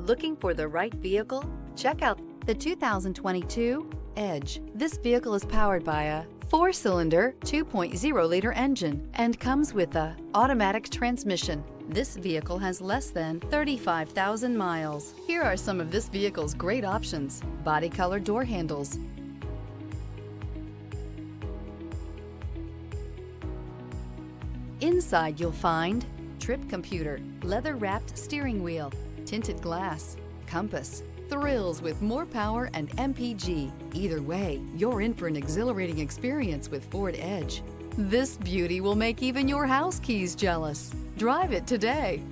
Looking for the right vehicle? Check out the 2022 Edge. This vehicle is powered by a 4-cylinder, 2.0-liter engine and comes with a automatic transmission. This vehicle has less than 35,000 miles. Here are some of this vehicle's great options: body color door handles, inside you'll find trip computer, leather-wrapped steering wheel, tinted glass, compass, thrills with more power and MPG. Either way, you're in for an exhilarating experience with Ford Edge. This beauty will make even your house keys jealous. Drive it today.